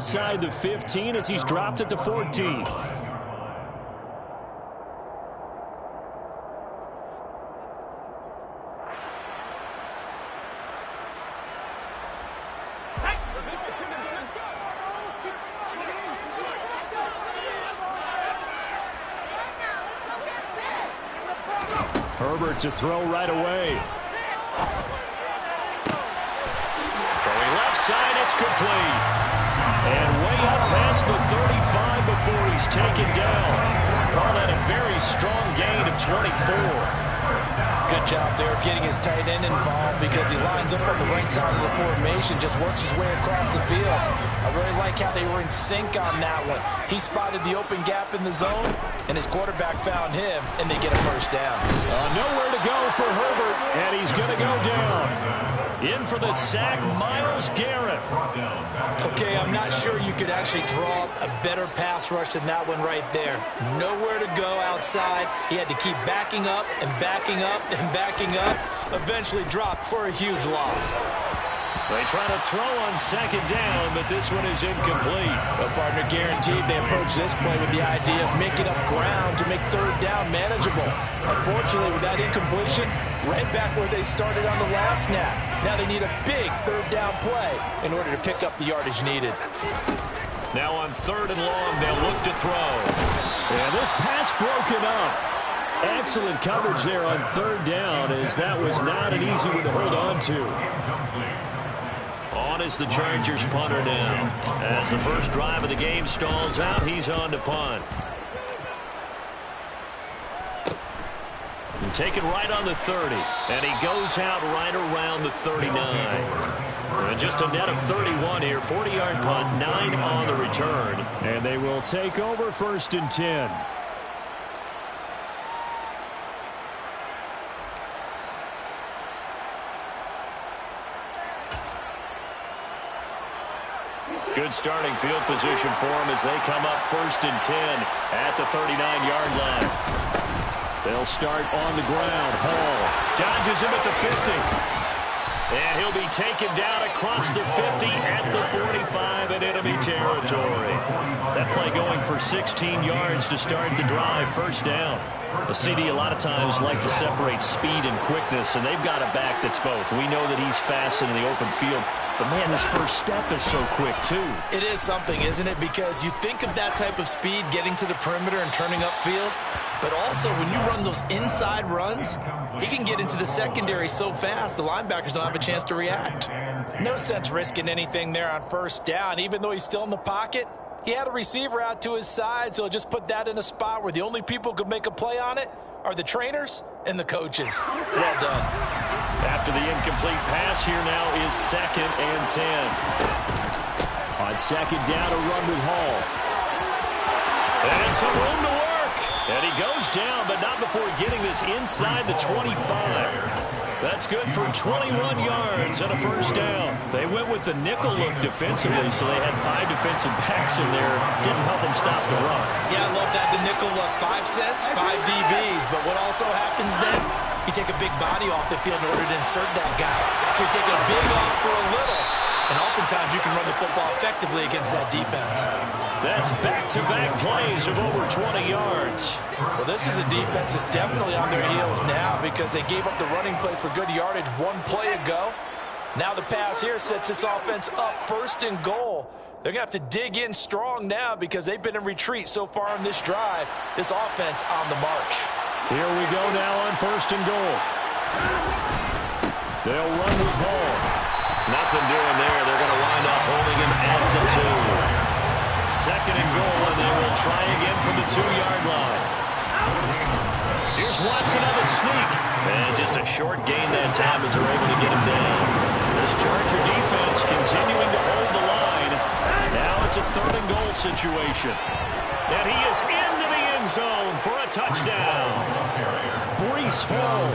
inside the 15 as he's dropped it to 14. Herbert to throw right away. Throwing left side, it's complete. And way up past the 35 before he's taken down. Call that a very strong gain of 24. Good job there of getting his tight end involved because he lines up on the right side of the formation, just works his way across the field. I really like how they were in sync on that one. He spotted the open gap in the zone, and his quarterback found him, and they get a first down. Nowhere to go for Herbert, and he's going to go down. In for the sack, Myles Garrett. Okay, I'm not sure you could actually draw up a better pass rush than that one right there. Nowhere to go outside. He had to keep backing up and backing up and backing up. Eventually dropped for a huge loss. They try to throw on second down, but this one is incomplete. The partner guaranteed they approach this play with the idea of making up ground to make third down manageable. Unfortunately, with that incompletion, right back where they started on the last snap. Now they need a big third down play in order to pick up the yardage needed. Now on third and long, they'll look to throw. And this pass broken up. Excellent coverage there on third down, as that was not an easy one to hold on to. On is the Chargers punter now. As the first drive of the game stalls out, he's on to punt. And taken right on the 30. And he goes out right around the 39. And just a net of 31 here. 40-yard punt, 9 on the return. And they will take over first and 10. Good starting field position for them as they come up first and 10 at the 39-yard line. They'll start on the ground. Hall dodges him at the 50. And he'll be taken down across the 50 at the 45 in enemy territory. That play going for 16 yards to start the drive. First down. The CD a lot of times like to separate speed and quickness, and they've got a back that's both. We know that he's fast in the open field, but man, his first step is so quick too. It is something, isn't it? Because you think of that type of speed getting to the perimeter and turning upfield, but also when you run those inside runs, he can get into the secondary so fast the linebackers don't have a chance to react. No sense risking anything there on first down. Even though he's still in the pocket, he had a receiver out to his side, so he'll just put that in a spot where the only people who can make a play on it are the trainers and the coaches. Well done. After the incomplete pass, here now is second and 10. On second down, a run with Hall. And some room to work. And he goes down, but not before getting this inside the 25. That's good for 21 yards and a first down. They went with the nickel look defensively, so they had 5 defensive backs in there. Didn't help them stop the run. Yeah, I love that. The nickel look, 5 cents, 5 DBs. But what also happens then, you take a big body off the field in order to insert that guy. So you're taking a big off for a little. And oftentimes you can run the football effectively against that defense. That's back-to-back plays of over 20 yards. Well, this is a defense that's definitely on their heels now because they gave up the running play for good yardage one play ago. Now the pass here sets this offense up first and goal. They're going to have to dig in strong now because they've been in retreat so far in this drive. This offense on the march. Here we go now on first and goal. They'll run with Hall. Nothing doing there. They're going to wind up holding him at the 2. Second and goal, and they will try again from the 2-yard line. Here's Watson on the sneak. And just a short gain that time as they're able to get him down. This Charger defense continuing to hold the line. Now it's a third and goal situation. And he is into the end zone for a touchdown. Breece Hall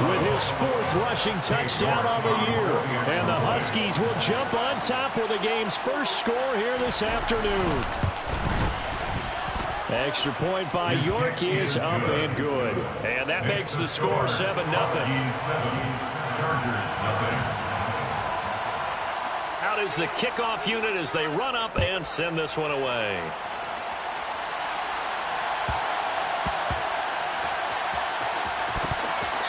with his 4th rushing touchdown on the year. And the Huskies will jump on top with the game's first score here this afternoon. Extra point by York is up and good. And that makes the score 7-0. Out out is the kickoff unit as they run up and send this one away.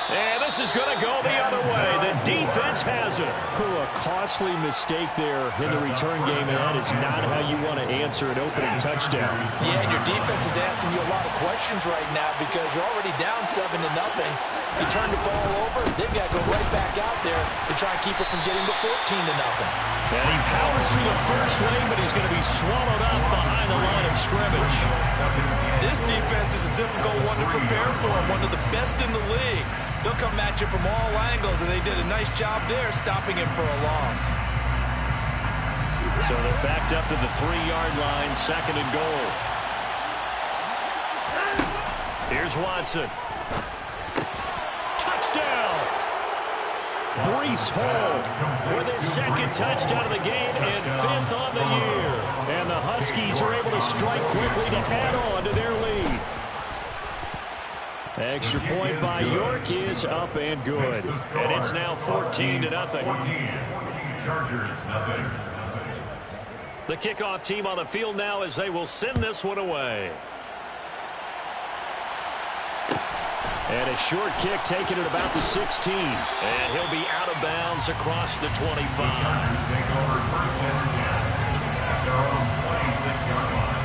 And this is going to go the other way. The defense has it. A costly mistake there in the return game, and that is not how you want to answer an opening touchdown. Yeah, and your defense is asking you a lot of questions right now because you're already down 7-0. You turn the ball over, they've got to go right back out there to try and keep it from getting to 14-0. And he powers through the first lane, but he's going to be swallowed up behind the line of scrimmage. This defense is a difficult one to prepare for, one of the best in the league. They'll come at you from all angles, and they did a nice job there stopping him for a loss. So they're backed up to the 3-yard line, 2nd and goal. Here's Watson. Touchdown! Breece Hall with his 2nd touchdown of the game and 5th on the year. And the Huskies are able to strike quickly to add on to their lead. Extra point by York is up and good. And it's now 14-0. The kickoff team on the field now as they will send this one away. And a short kick taken at about the 16. And he'll be out of bounds across the 25. Chargers take over 1st and 10 at their own 26-yard line.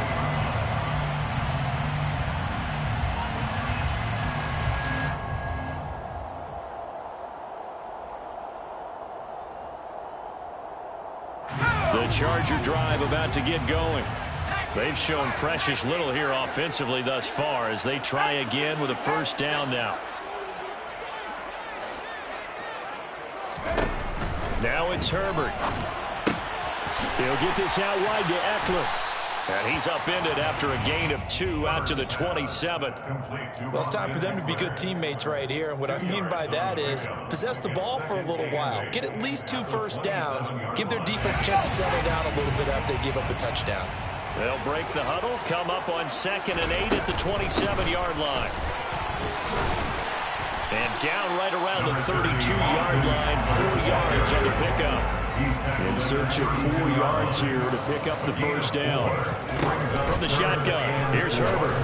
The Charger drive about to get going. They've shown precious little here offensively thus far as they try again with a 1st down now. Now it's Herbert. He'll get this out wide to Eckler. And he's upended after a gain of 2 out to the 27. Well, it's time for them to be good teammates right here. And what I mean by that is possess the ball for a little while. Get at least 2 first downs. Give their defense a chance to settle down a little bit after they give up a touchdown. They'll break the huddle, come up on 2nd and 8 at the 27-yard line. And down right around the 32-yard line, 4 yards on the pickup. In search of 4 yards here to pick up the 1st down. From the shotgun, here's Herbert.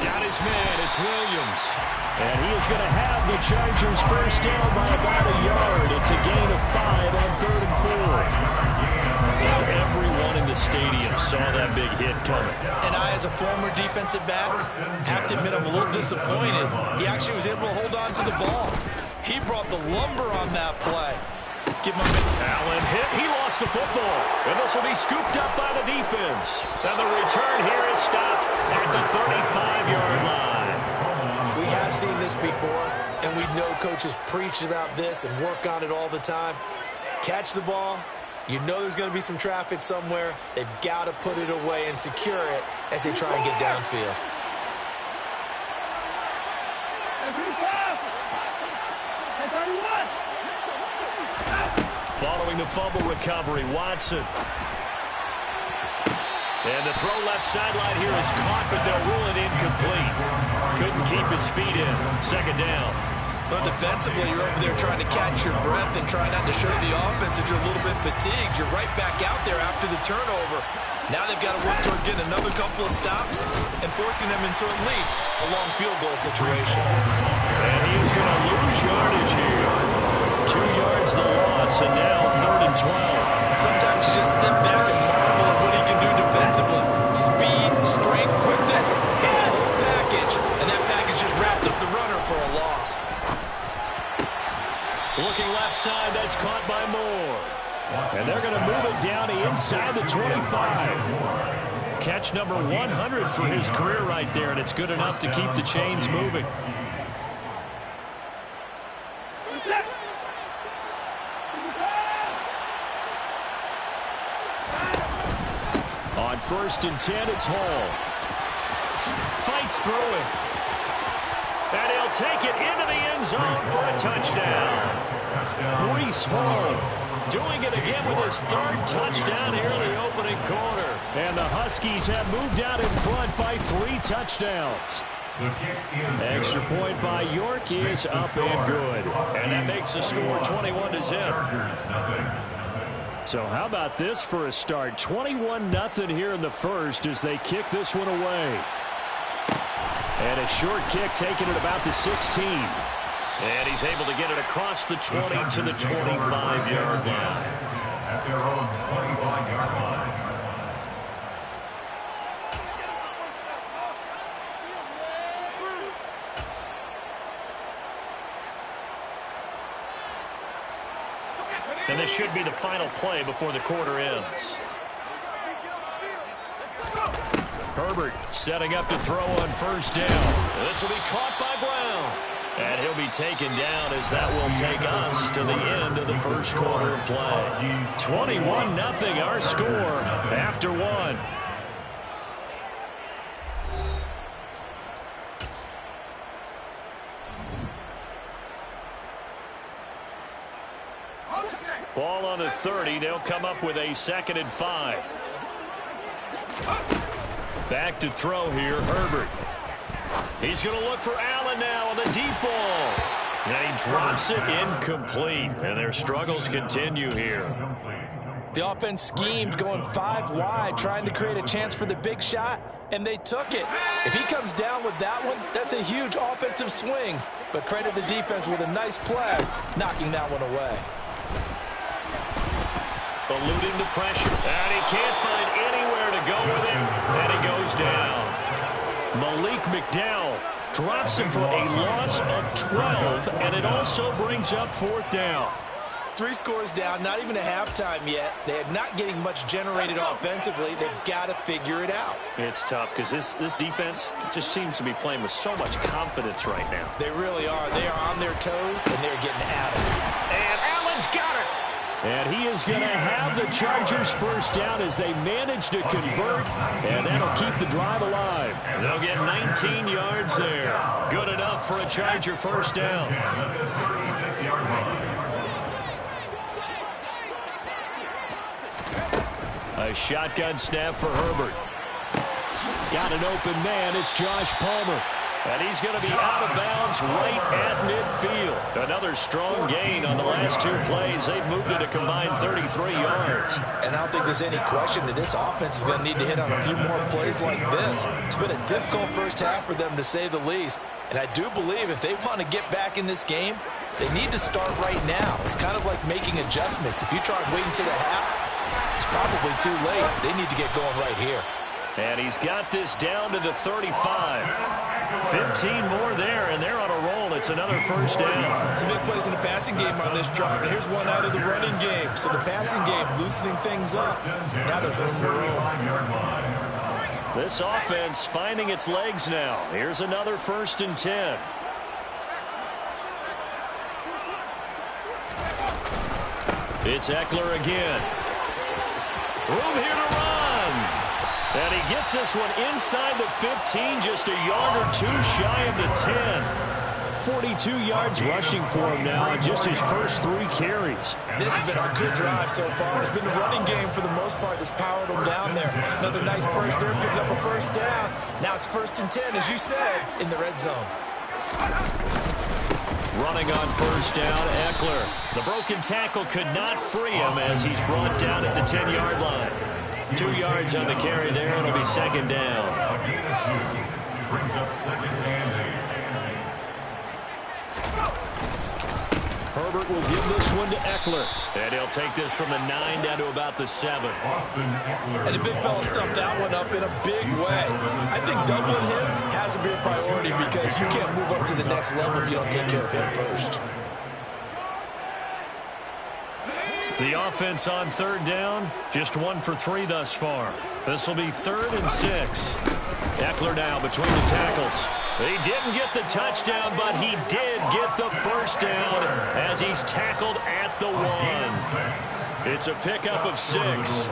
Got his man, it's Williams. And he is going to have the Chargers 1st down by about a yard. It's a gain of 5 on 3rd and 4. Everyone in the stadium saw that big hit coming. And I, as a former defensive back, have to admit I'm a little disappointed. He actually was able to hold on to the ball. He brought the lumber on that play. Give him a minute. Allen hit. He lost the football. And this will be scooped up by the defense. And the return here is stopped at the 35-yard line. We have seen this before, and we know coaches preach about this and work on it all the time. Catch the ball. You know there's going to be some traffic somewhere. They've got to put it away and secure it as they try and get downfield. Following the fumble recovery, Watson. And the throw left sideline here is caught, but they'll rule it incomplete. Couldn't keep his feet in. 2nd down. But defensively, you're over there trying to catch your breath and try not to show the offense that you're a little bit fatigued. You're right back out there after the turnover. Now they've got to work towards getting another couple of stops and forcing them into at least a long field goal situation. And he's going to lose yardage here. 2 yards the loss, and now 3rd and 12. Sometimes you just sit back and marvel at what he can do defensively. Speed, strength, quickness, it's the whole package. And that package just wrapped up the runner for a loss. Looking left side, that's caught by Moore. And they're going to move it down to inside the 25. Catch number 100 for his career right there, and it's good enough to keep the chains moving. On 1st and 10, it's Hall. Fights through it. And he'll take it into the end zone for a touchdown. Breece Hall doing it again with his 3rd touchdown here in the opening quarter. And the Huskies have moved out in front by 3 touchdowns. Extra point by York is up and good. And that makes the score 21-0. So how about this for a start? 21-0 here in the first as they kick this one away. And a short kick taken at about the 16. And he's able to get it across the 20 to the 25-yard line. At their own 25-yard line. And this should be the final play before the quarter ends. Herbert setting up to throw on first down. This will be caught by Brown. And he'll be taken down as that will take us to the end of the first quarter of play. 21-0 our score after one. Ball on the 30. They'll come up with a 2nd and 5. Back to throw here, Herbert. He's going to look for Allen now on the deep ball. And he drops it incomplete. And their struggles continue here. The offense schemed going 5 wide, trying to create a chance for the big shot, and they took it. If he comes down with that one, that's a huge offensive swing. But credit the defense with a nice play, knocking that one away. Eluding the pressure. And he can't find anywhere to go with it. And he goes down. Malik McDowell drops him for a loss of 12. And it also brings up 4th down. 3 scores down, not even a halftime yet. They're not getting much generated offensively. They've got to figure it out. It's tough because this defense just seems to be playing with so much confidence right now. They really are. They are on their toes, and they're getting at it. And Allen's got it. And he is going to have the Chargers first down as they manage to convert, and that'll keep the drive alive. They'll get 19 yards there. Good enough for a Charger first down. A shotgun snap for Herbert. Got an open man. It's Josh Palmer. And he's going to be out of bounds right at midfield. Another strong gain on the last 2 plays. They've moved it a combined 33 yards. And I don't think there's any question that this offense is going to need to hit on a few more plays like this. It's been a difficult first half for them, to say the least. And I do believe if they want to get back in this game, they need to start right now. It's kind of like making adjustments. If you try waiting to the half, it's probably too late. They need to get going right here. And he's got this down to the 35. 15 more there, and they're on a roll. It's another first down. Some big plays in the passing game on this drive, and here's one out of the running game. So the passing game loosening things up. Now there's room to roll. This offense finding its legs now. Here's another 1st and 10. It's Eckler again. Room here to run. And he gets this one inside the 15, just a yard or 2 shy of the 10. 42 yards rushing for him now on just his first 3 carries. This has been a good drive so far. It's been the running game for the most part that's powered them down there. Another nice burst there, picking up a first down. Now it's 1st and 10, as you said, in the red zone. Running on first down, Eckler. The broken tackle could not free him as he's brought down at the 10-yard line. 2 yards on the carry there. It'll be 2nd down. A gain of 2 brings up 2nd and 8. Herbert will give this one to Eckler. And he'll take this from the 9 down to about the 7. And the big fella stuffed that one up in a big way. I think doubling him has to be a priority because you can't move up to the next level if you don't take care of him first. The offense on 3rd down, just 1 for 3 thus far. This will be 3rd and 6. Eckler now between the tackles. He didn't get the touchdown, but he did get the first down as he's tackled at the 1. It's a pickup of 6.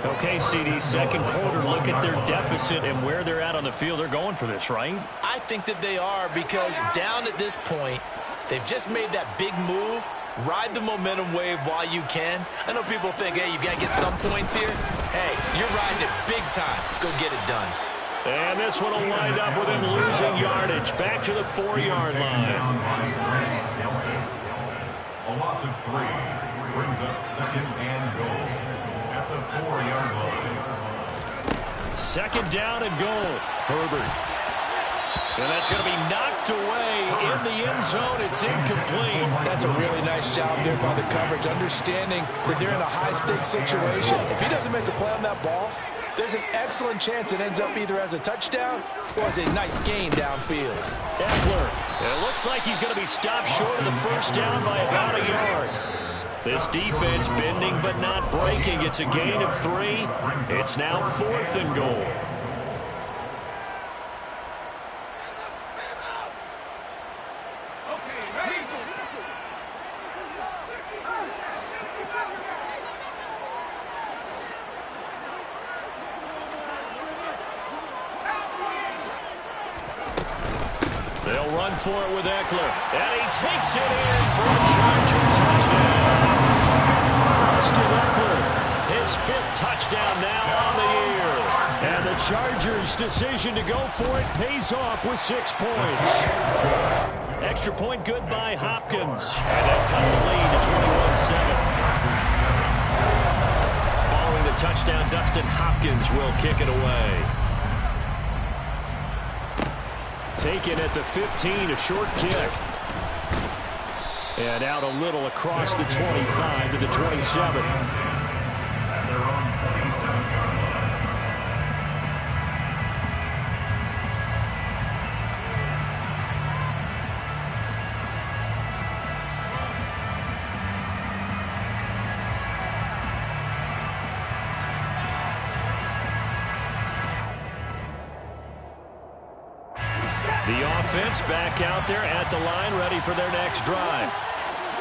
Okay, CD, 2nd quarter, look at their deficit and where they're at on the field. They're going for this, right? I think that they are because down at this point, they've just made that big move. Ride the momentum wave while you can. I know people think, hey, you got to get some points here. Hey, you're riding it big time. Go get it done. And this one will wind up with him losing yardage. Back to the 4-yard line. A loss of 3. brings up 2nd and goal at the 4-yard line. 2nd down and goal. Herbert. And that's going to be knocked away in the end zone. It's incomplete. That's a really nice job there by the coverage, understanding that they're in a high-stakes situation. If he doesn't make a play on that ball, there's an excellent chance it ends up either as a touchdown or as a nice gain downfield. Eckler. And it looks like he's going to be stopped short of the first down by about a yard. This defense bending but not breaking. It's a gain of 3. It's now 4th and goal. They'll run for it with Eckler. And he takes it in for a Charger touchdown. Austin Eckler, his 5th touchdown now on the year. And the Chargers' decision to go for it pays off with 6 points. Extra point good by Hopkins. And they'll cut the lead to 21-7. Following the touchdown, Dustin Hopkins will kick it away. Taken at the 15, a short kick. And out a little across the 25 to the 27. At their own 27-yard line. The offense back out there at the line, ready for their next drive.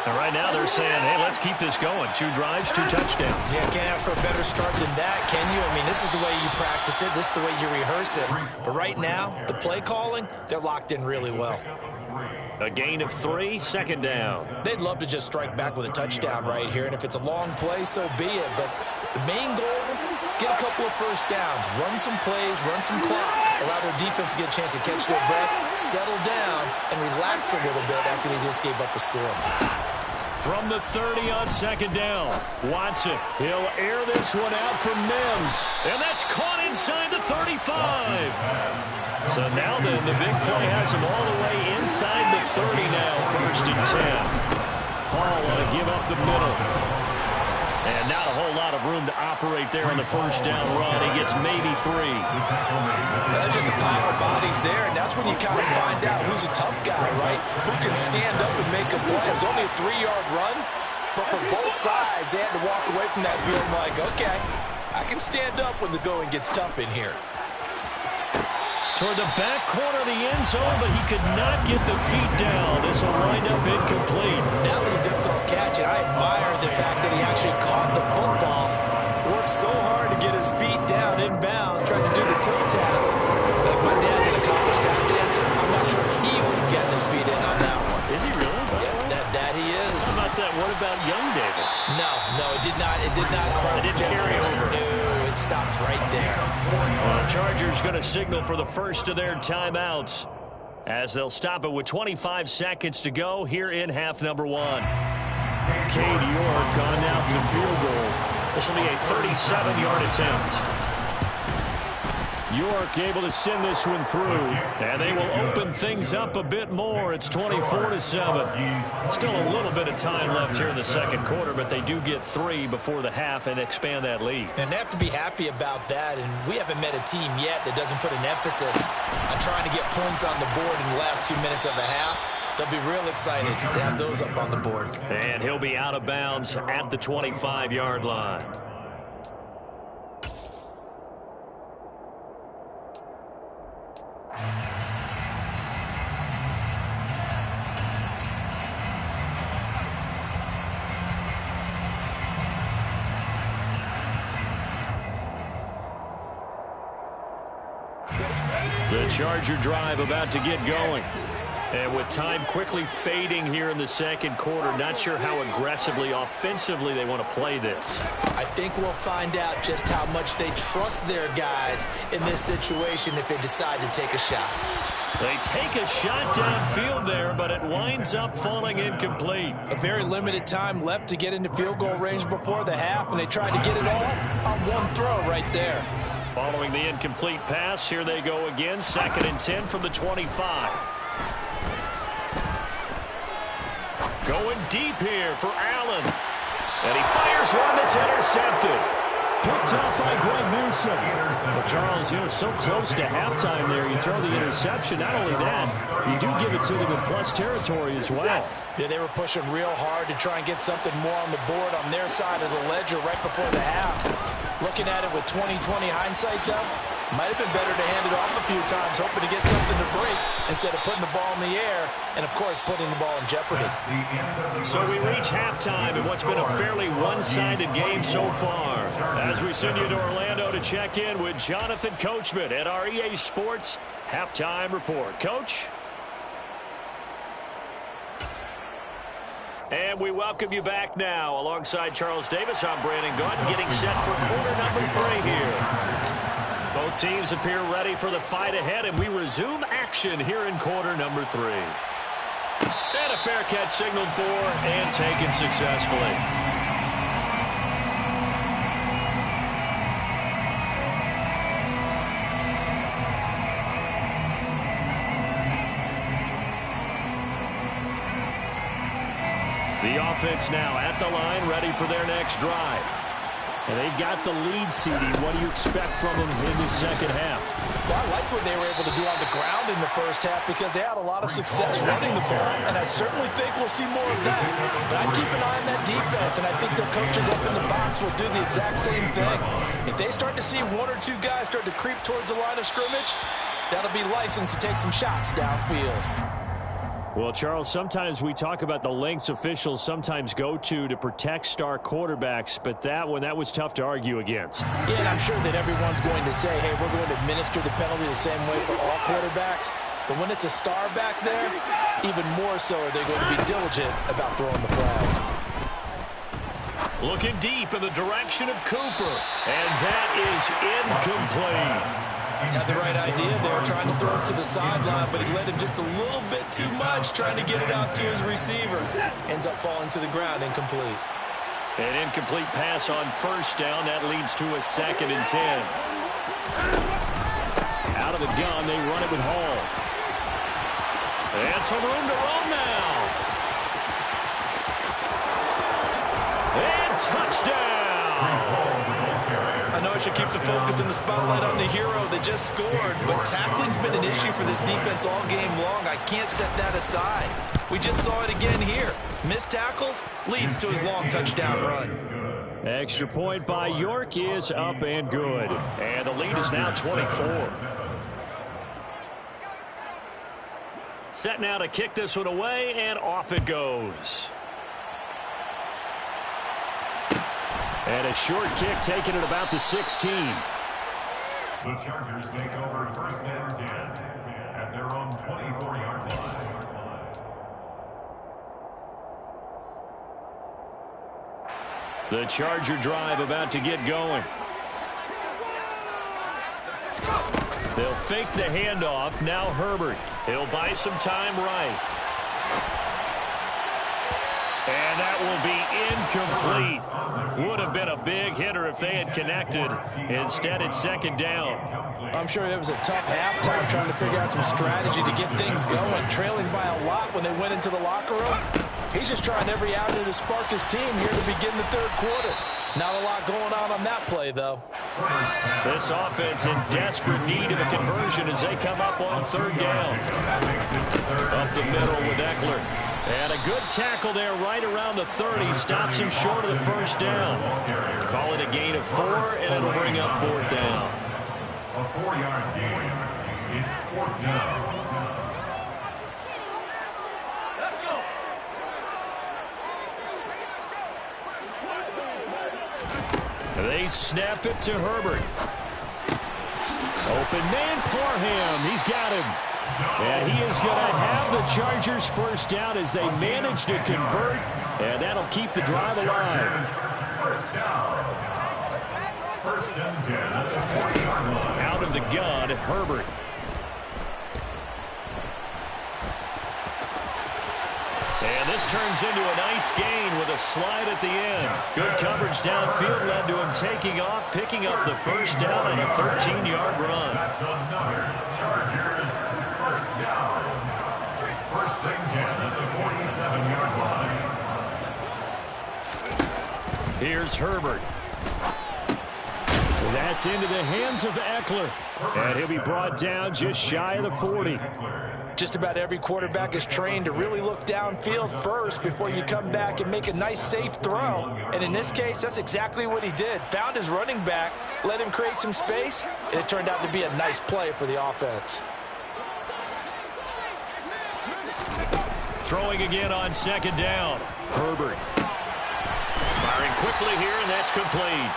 And right now they're saying, hey, let's keep this going. 2 drives, 2 touchdowns. Yeah, can't ask for a better start than that, can you? I mean, this is the way you practice it. This is the way you rehearse it. But right now, the play calling, they're locked in really well. A gain of 3, 2nd down. They'd love to just strike back with a touchdown right here. And if it's a long play, so be it. But the main goal, get a couple of first downs, run some plays, run some clock, allow their defense to get a chance to catch their breath, settle down, and relax a little bit after they just gave up a score. From the 30 on 2nd down, Watson, he'll air this one out for Mims. And that's caught inside the 35. So now then, the big play has him all the way inside the 30 now, 1st and 10. Hall want to give up the middle. And not a whole lot of room to operate there on the 1st down run. He gets maybe 3. There's just a pile of bodies there, and that's when you kind of find out who's a tough guy, right? Who can stand up and make a play. It was only a 3-yard run, but for both sides, they had to walk away from that feeling like, okay, I can stand up when the going gets tough in here. Toward the back corner of the end zone, but he could not get the feet down. This will wind up incomplete. That was a difficult catch, and I admire the fact that he actually caught the football, worked so hard to get his feet down in bounds, tried to do the toe tap. Like my dad's an accomplished tap dancer. I'm not sure he would have gotten his feet in on that one. Is he really? Yeah, that he is. How about that? What about young Davis? No, it did not. It did not cross. It didn't carry over. No, it stopped right there. Well, the Chargers going to signal for the first of their timeouts as they'll stop it with 25 seconds to go here in half number 1. Cade York on now for the field goal. This will be a 37-yard attempt. York able to send this one through, and they will open things up a bit more. It's 24-7. Still a little bit of time left here in the 2nd quarter, but they do get 3 before the half and expand that lead. And they have to be happy about that, and we haven't met a team yet that doesn't put an emphasis on trying to get points on the board in the last 2 minutes of a half. They'll be real excited to have those up on the board. And he'll be out of bounds at the 25-yard line. The Charger drive about to get going. And with time quickly fading here in the second quarter, not sure how aggressively, offensively they want to play this. I think we'll find out just how much they trust their guys in this situation if they decide to take a shot. They take a shot downfield there, but it winds up falling incomplete. A very limited time left to get into field goal range before the half, and they tried to get it all on one throw right there. Following the incomplete pass, here they go again, 2nd and 10 from the 25. Going deep here for Allen. And he fires one that's intercepted. Picked off by Greg Newsom. Well, Charles, you're so close to halftime there. You throw the interception. Not only that, you do give it to them in plus territory as well. Yeah, they were pushing real hard to try and get something more on the board on their side of the ledger right before the half. Looking at it with 20/20 hindsight, though, might have been better to hand it off a few times, hoping to get something to break instead of putting the ball in the air and, of course, putting the ball in jeopardy. So we reach halftime in what's been a fairly one-sided game so far. As we send you to Orlando to check in with Jonathan Coachman at our EA Sports Halftime Report. Coach? And we welcome you back now. Alongside Charles Davis, I'm Brandon Gaudin, getting set for quarter number 3 here. Both teams appear ready for the fight ahead, and we resume action here in quarter number 3. And a fair catch signaled for and taken successfully. The offense now at the line, ready for their next drive. And they've got the lead, CD. What do you expect from them in the second half? Well, I like what they were able to do on the ground in the first half because they had a lot of success running the ball, and I certainly think we'll see more of that. But I'd keep an eye on that defense, and I think their coaches up in the box will do the exact same thing. If they start to see 1 or 2 guys start to creep towards the line of scrimmage, that'll be licensed to take some shots downfield. Well, Charles, sometimes we talk about the lengths officials sometimes go to protect star quarterbacks, but that was tough to argue against. Yeah, and I'm sure that everyone's going to say, hey, we're going to administer the penalty the same way for all quarterbacks. But when it's a star back there, even more so are they going to be diligent about throwing the flag. Looking deep in the direction of Cooper, and that is incomplete. Had the right idea there, trying to throw it to the sideline, but he let him just a little bit too much, trying to get it out to his receiver. Ends up falling to the ground, incomplete. An incomplete pass on first down. That leads to a 2nd and 10. Out of the gun, they run it with Hall. And some room to roam now. And touchdown. I know I should keep the focus and the spotlight on the hero that just scored, but tackling's been an issue for this defense all game long. I can't set that aside. We just saw it again here. Missed tackles leads to his long touchdown run. Extra point by York is up and good. And the lead is now 24. Set now to kick this one away, and off it goes. And a short kick taken at about the 16. The Chargers take over 1st and 10 at their own 24-yard line. The Charger drive about to get going. They'll fake the handoff. Now Herbert. He'll buy some time right. And that will be incomplete. Would have been a big hitter if they had connected. Instead, it's 2nd down. I'm sure it was a tough halftime trying to figure out some strategy to get things going. Trailing by a lot when they went into the locker room. He's just trying every avenue to spark his team here to begin the 3rd quarter. Not a lot going on that play, though. This offense in desperate need of a conversion as they come up on 3rd down. Up the middle with Eckler. And a good tackle there right around the 30. Stops him short of the 1st down. Call it a gain of 4, and it'll bring up 4th down. A 4-yard gain. It's 4th down. They snap it to Herbert. Open man, Parham. He's got him. And he is going to have the Chargers first down as they manage to convert, and that'll keep the drive alive. First down. First and 10 at the 40-yard line. Out of the gun, Herbert. And this turns into a nice gain with a slide at the end. Good coverage downfield led to him taking off, picking up the first down on a 13-yard run. That's another Chargers first down. First and 10 at the 47-yard line. Here's Herbert. That's into the hands of Eckler. And he'll be brought down just shy of the 40. Just about every quarterback is trained to really look downfield first before you come back and make a nice, safe throw. And in this case, that's exactly what he did. Found his running back, let him create some space, and it turned out to be a nice play for the offense. Throwing again on second down. Herbert. Firing quickly here, and that's complete.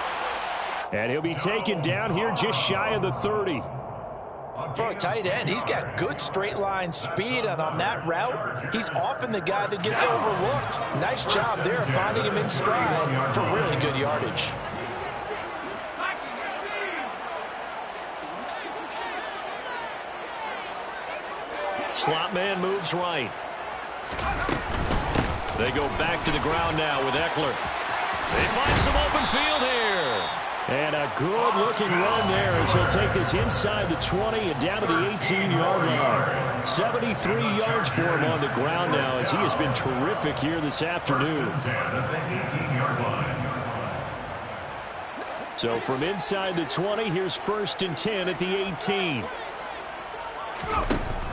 And he'll be taken down here just shy of the 30. For a tight end, he's got good straight line speed, and on that route, he's often the guy that gets overlooked. Nice job there finding him in stride for really good yardage. Slot man moves right. They go back to the ground now with Eckler. They find some open field here. And a good-looking run there as he'll take this inside the 20 and down to the 18-yard line. 73 yards for him on the ground now as he has been terrific here this afternoon. So from inside the 20, here's first and 10 at the 18.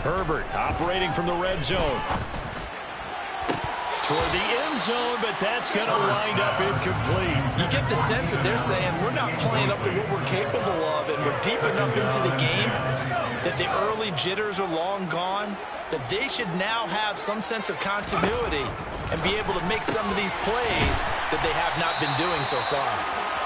Herbert operating from the red zone. Toward the end zone, but that's going to wind up incomplete. You get the sense that they're saying we're not playing up to what we're capable of, and we're deep enough into the game that the early jitters are long gone, that they should now have some sense of continuity and be able to make some of these plays that they have not been doing so far.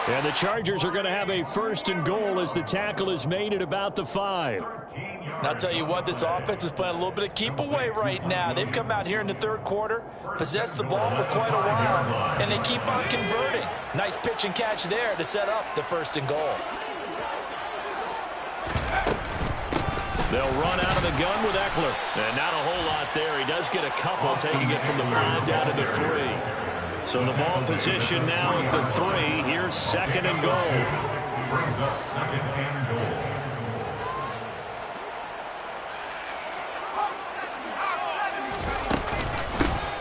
And the Chargers are going to have a first and goal as the tackle is made at about the 5. And I'll tell you what, this offense is playing a little bit of keep away right now. They've come out here in the third quarter, possessed the ball for quite a while, and they keep on converting. Nice pitch and catch there to set up the first and goal. They'll run out of the gun with Eckler. And not a whole lot there. He does get a couple, taking it from the 5 down to the 3. So the ball position now at the 3. Here's second and goal. Brings up second and goal.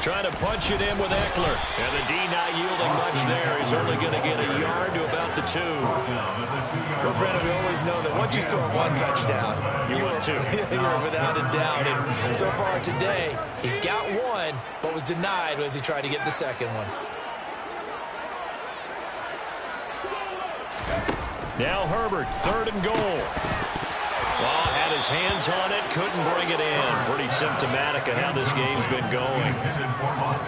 Trying to punch it in with Eckler. And the D not yielding much there. He's only going to get a yard to about the 2. Well, Brandon, we always know that once you score one touchdown, You want two. you're without a doubt. And so far today, he's got one, but was denied as he tried to get the second one. Now Herbert, third and goal. Well, had his hands on it, couldn't bring it in. Pretty symptomatic of how this game's been going.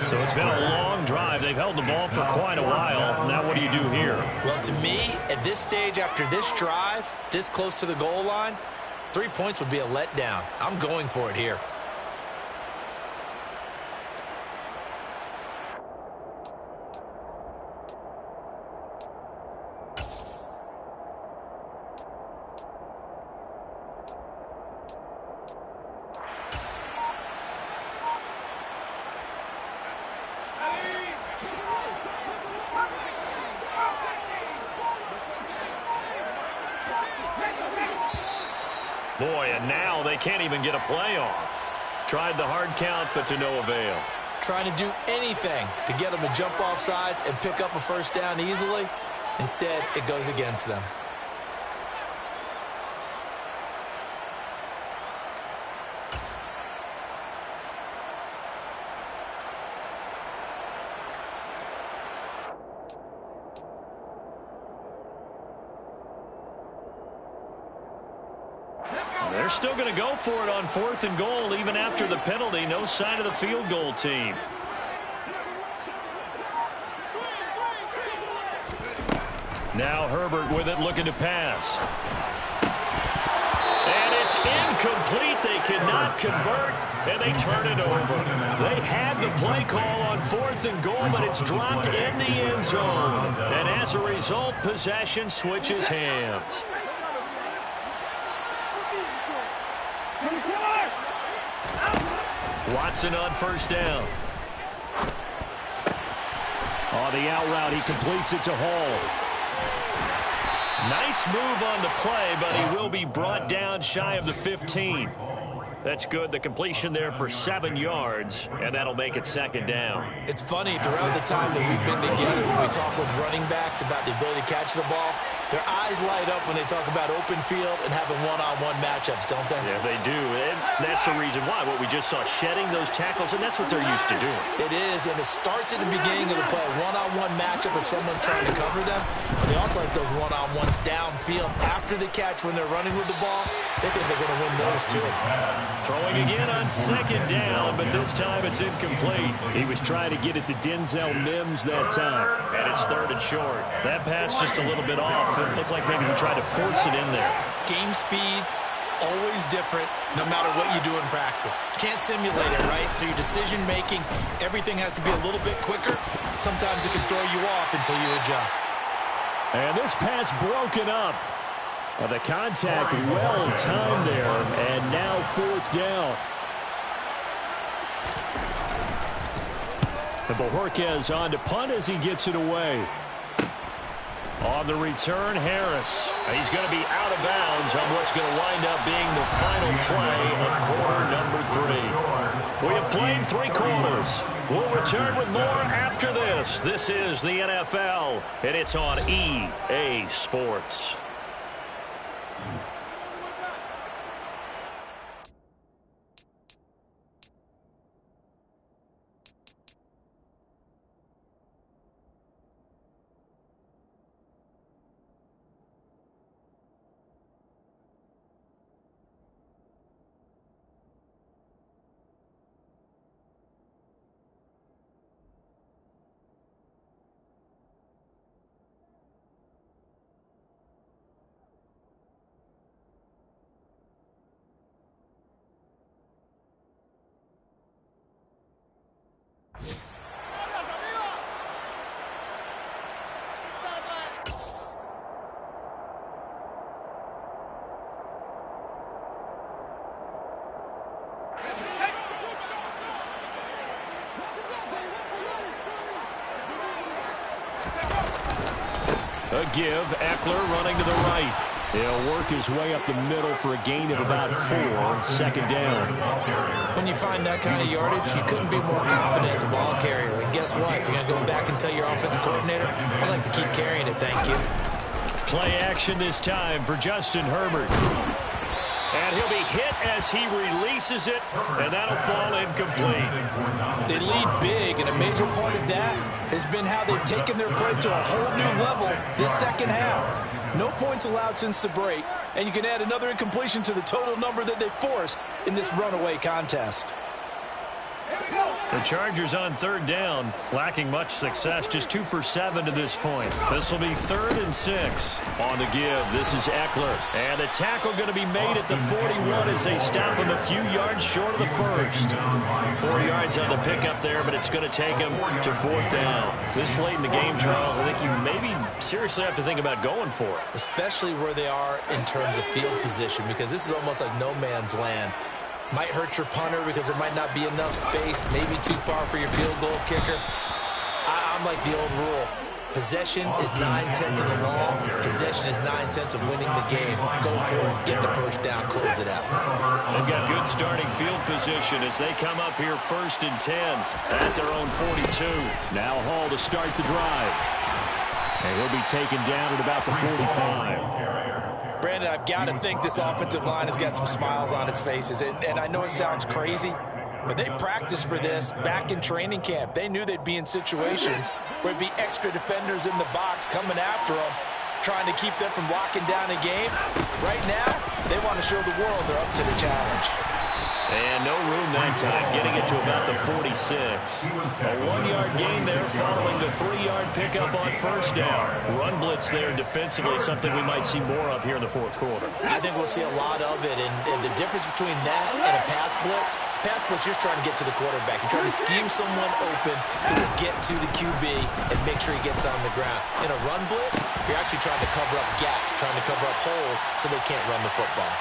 So it's been a long drive. They've held the ball for quite a while. Now what do you do here? Well, to me, at this stage, after this drive, this close to the goal line, 3 points would be a letdown. I'm going for it here. Boy, and now they can't even get a playoff. Tried the hard count, but to no avail. Trying to do anything to get them to jump off sides and pick up a first down easily. Instead, it goes against them. They're still going to go for it on fourth and goal even after the penalty. No sign of the field goal team. Now Herbert with it, looking to pass. And it's incomplete. They could not won't convert, and they turn it over. They had the play call on 4th and goal, but it's dropped in the end zone. And as a result, possession switches hands. Watson on 1st down. On the out route, he completes it to Hall. Nice move on the play, but he will be brought down shy of the 15. That's good. The completion there for 7 yards, and that'll make it 2nd down. It's funny, throughout the time that we've been together, when we talk with running backs about the ability to catch the ball, their eyes light up when they talk about open field and having one-on-one matchups, don't they? Yeah, they do, and that's the reason why. What we just saw, shedding those tackles, and that's what they're used to doing. It is, and it starts at the beginning of the play. One-on-one matchup if someone's trying to cover them, but they also like those one-on-ones downfield after the catch when they're running with the ball. They think they're going to win those too. Throwing again on 2nd down, but this time it's incomplete. He was trying to get it to Denzel Mims that time. And it's 3rd and short. That pass just a little bit off. It looked like maybe he tried to force it in there. Game speed, always different, no matter what you do in practice. You can't simulate it, right? So your decision-making, everything has to be a little bit quicker. Sometimes it can throw you off until you adjust. And this pass broken up. The contact well timed there, and now 4th down. And Bojorquez on to punt as he gets it away. On the return, Harris. He's going to be out of bounds on what's going to wind up being the final play of quarter number 3. We have played 3 quarters. We'll return with more after this. This is the NFL, and it's on EA Sports. A give, Eckler running to the right. He'll work his way up the middle for a gain of about 4, 2nd down. When you find that kind of yardage, you couldn't be more confident as a ball carrier. And guess what? You're going to go back and tell your offensive coordinator, I'd like to keep carrying it, thank you. Play action this time for Justin Herbert. And he'll be hit as he releases it, and that'll fall incomplete. They lead big, and a major part of that has been how they've taken their play to a whole new level this 2nd half. No points allowed since the break, and you can add another incompletion to the total number that they forced in this runaway contest. The Chargers on 3rd down, lacking much success, just 2 for 7 to this point. This will be 3rd and 6. On the give, this is Eckler. And the tackle going to be made at the 41 as they stop him a few yards short of the 1st. 4 yards on the pickup there, but it's going to take him to 4th down. This late in the game, Charles, I think you maybe seriously have to think about going for it. Especially where they are in terms of field position, because this is almost like no man's land. Might hurt your punter because there might not be enough space, maybe too far for your field goal kicker. I'm like the old rule. Possession is 9/10 of the law. Possession is 9/10 of winning the game. Go for it, get the 1st down, close it out. They've got good starting field position as they come up here 1st and 10 at their own 42. Now Hall to start the drive. And he'll be taken down at about the 45. Brandon, I've got to think this offensive line has got some smiles on its faces. And I know it sounds crazy, but they practiced for this back in training camp. They knew they'd be in situations where it'd be extra defenders in the box coming after them, trying to keep them from locking down a game. Right now, they want to show the world they're up to the challenge. And no room that time, getting it to about the 46. A 1-yard gain there following the 3-yard pickup on first down. Run blitz there defensively, something we might see more of here in the fourth quarter. I think we'll see a lot of it, and the difference between that and a pass blitz, you're trying to get to the quarterback. You're trying to scheme someone open who will get to the QB and make sure he gets on the ground. In a run blitz, you're actually trying to cover up gaps, trying to cover up holes so they can't run the football.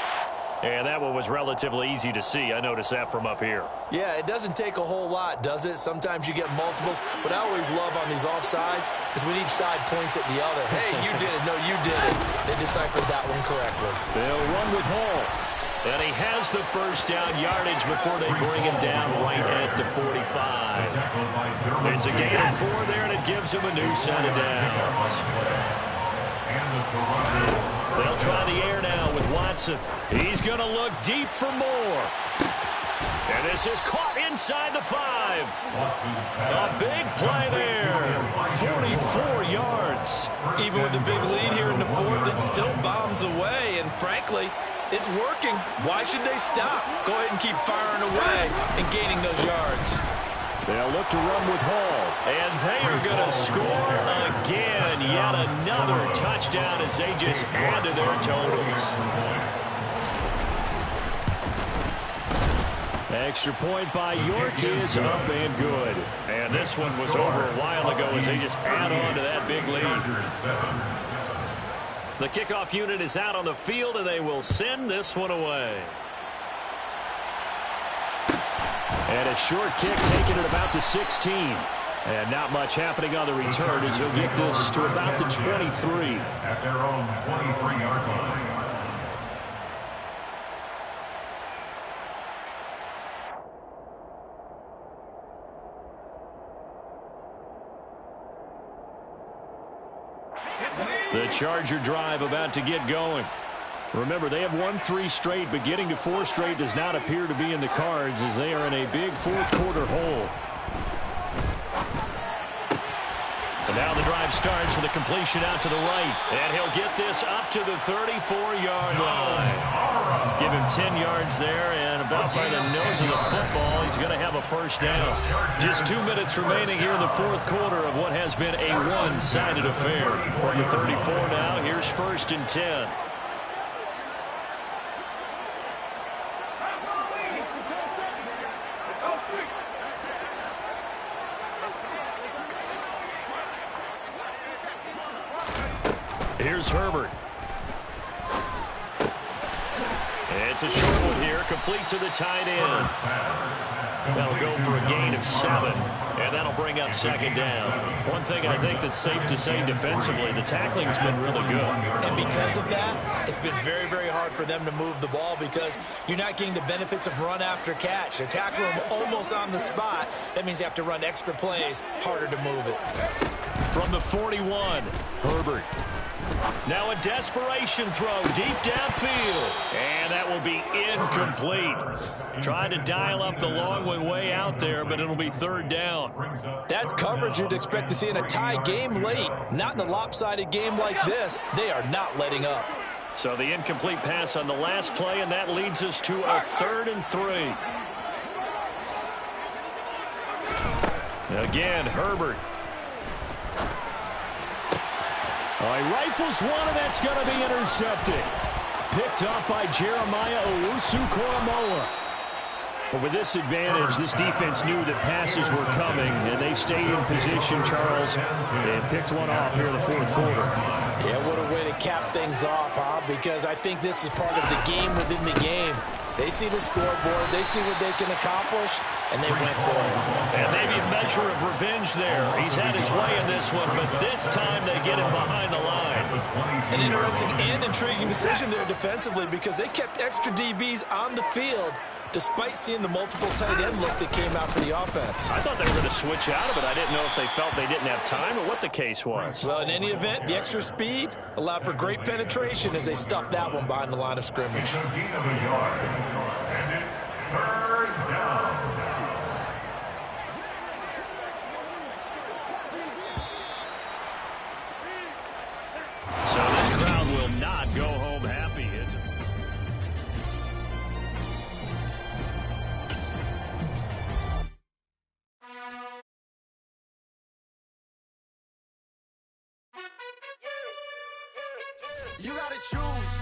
And that one was relatively easy to see. I noticed that from up here. Yeah, it doesn't take a whole lot, does it? Sometimes you get multiples. What I always love on these offsides is when each side points at the other. Hey, you did it. No, you did it. They deciphered that one correctly. They'll run with Hall. And he has the first down yardage before they bring him down right at the 45. It's a gain of 4 there, and it gives him a new set of downs. They'll try the air now with Watson. He's going to look deep for more. And this is caught inside the 5. A big play there. 44 yards. Even with the big lead here in the 4th, it still bombs away. And frankly, it's working. Why should they stop? Go ahead and keep firing away and gaining those yards. They'll look to run with Hall. And they are going to score again. Yet another touchdown as they just add to their totals. Extra point by York is up and good. And this one was over a while ago as they just add on to that big lead. The kickoff unit is out on the field, and they will send this one away. And a short kick taken at about the 16. And not much happening on the return as he'll get this to about the 23. At their own 23-yard line. The Charger drive about to get going. Remember, they have won 3 straight, but getting to 4 straight does not appear to be in the cards as they are in a big fourth quarter hole. And now the drive starts with a completion out to the right. And he'll get this up to the 34-yard line. Give him 10 yards there, and about by the nose of the football, he's going to have a first down. Just 2 minutes remaining here in the fourth quarter of what has been a one-sided affair. From the 34 now, here's 1st and 10. Here's Herbert. It's a short one here, complete to the tight end. That'll go for a gain of 7, and that'll bring up 2nd down. One thing I think that's safe to say defensively, the tackling's been really good. And because of that, it's been very, very hard for them to move the ball because you're not getting the benefits of run after catch. They tackle them almost on the spot. That means you have to run extra plays, harder to move it. From the 41, Herbert. Now a desperation throw deep downfield. And that will be incomplete. Trying to dial up the long way out there, but it'll be 3rd down. That's coverage you'd expect to see in a tie game late. Not in a lopsided game like this. They are not letting up. So the incomplete pass on the last play, and that leads us to a 3rd and 3. Again, Herbert. He rifles one, and that's going to be intercepted. Picked up by Jeremiah Owusu-Koramoah. But with this advantage, this defense knew that passes were coming, and they stayed in position, Charles, and picked one off here in the fourth quarter. Yeah, what a way to cap things off, huh? Because I think this is part of the game within the game. They see the scoreboard, they see what they can accomplish, and they went for it. And maybe a measure of revenge there. He's had his way in this one, but this time they get him behind the line. An interesting and intriguing decision there defensively because they kept extra DBs on the field despite seeing the multiple tight end look that came out for the offense. I thought they were going to switch out of it. I didn't know if they felt they didn't have time or what the case was. Well, in any event, the extra speed allowed for great penetration as they stuffed that one behind the line of scrimmage. And it's 3rd down. So this crowd will not go home happy. You gotta choose.